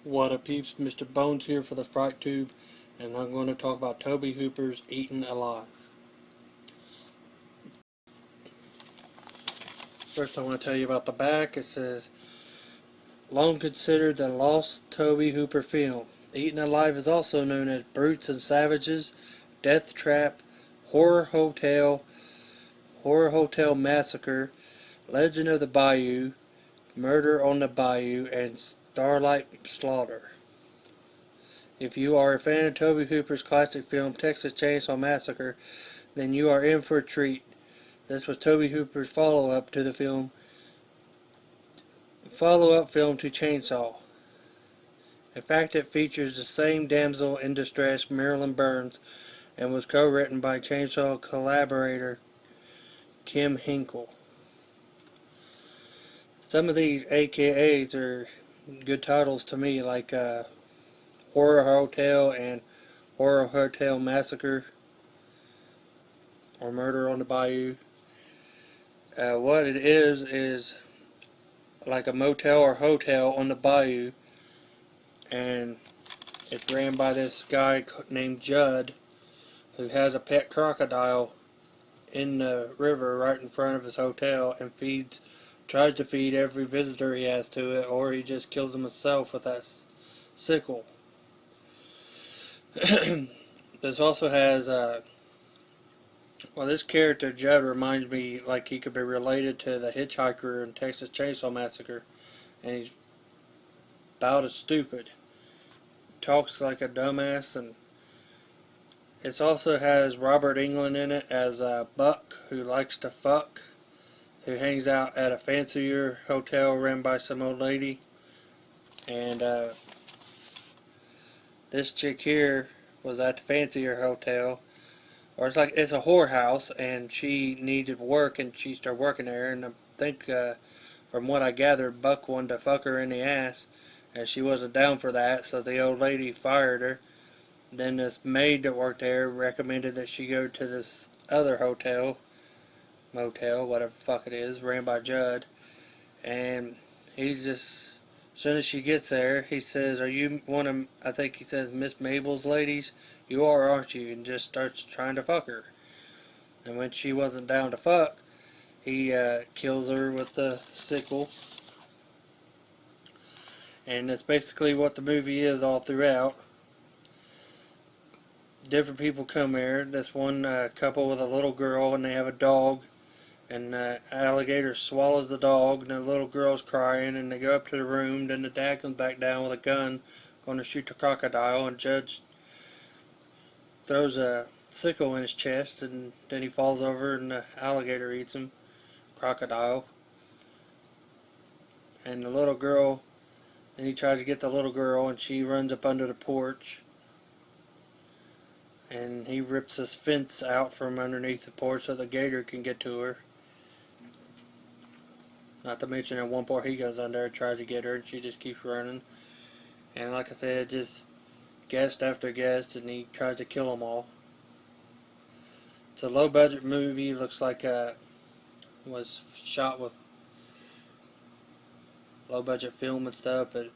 What up peeps, Mr.Bones here for TheFright Tube, and I'm going to talk about Tobe Hooper's Eaten Alive. First I want to tell you about the back. It says, long considered the lost Tobe Hooper film. Eaten Alive is also known as Brutes and Savages, Death Trap, Horror Hotel Massacre, Legend of the Bayou, Murder on the Bayou, and Starlight Slaughter. If you are a fan of Tobe Hooper's classic film Texas Chainsaw Massacre, then you are in for a treat. This was Tobe Hooper's follow-up film to Chainsaw. In fact, it features the same damsel in distress, Marilyn Burns, and was co-written by Chainsaw collaborator Kim Hinkle. Some of these AKAs are good titles to me, like Horror Hotel and Horror Hotel Massacre, or Murder on the Bayou. What it is like a motel or hotel on the bayou, and it's ran by this guy named Judd, who has a pet crocodile in the river right in front of his hotel, and tries to feed every visitor he has to it, or he just kills them himself with that sickle. This also has this character Judd reminds me like he could be related to the hitchhiker in Texas Chainsaw Massacre, and he's about as stupid. Talks like a dumbass, and it also has Robert Englund in it as Buck, who likes to fuck, who hangs out at a fancier hotel run by some old lady, and this chick here was at the fancier hotel, or it's a whorehouse, and she needed work, and she started working there, and I think from what I gathered, Buck wanted to fuck her in the ass, and she wasn't down for that, so the old lady fired her. Then this maid that worked there recommended that she go to this other motel, whatever the fuck it is, ran by Judd, and he's just, as soon as she gets there, he says, "Are you one of," I think he says, "Miss Mabel's ladies? You are, aren't you?" And just starts trying to fuck her. And when she wasn't down to fuck, he kills her with the sickle. And that's basically what the movie is all throughout. Different people come here. This one couple with a little girl, and they have a dog, and the alligator swallows the dog, and the little girl's crying, and they go up to the room. Then the dad comes back down with a gun, going to shoot the crocodile, and Judge throws a sickle in his chest, and then he falls over, and the alligator eats him, crocodile. And the little girl, and he tries to get the little girl, and she runs up under the porch, and he rips this fence out from underneath the porch so the gator can get to her. Not to mention at one point he goes under and tries to get her, and she just keeps running. And like I said, just guest after guest, and he tries to kill them all. It's a low budget movie. Looks like it was shot with low budget film and stuff, but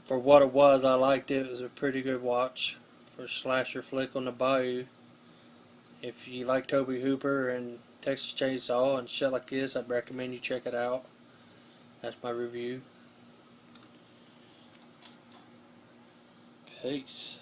for what it was, I liked it. It was a pretty good watch for a slasher flick on the bayou. If you like Tobe Hooper and Texas Chainsaw and shit like this, I'd recommend you check it out. That's my review. Peace.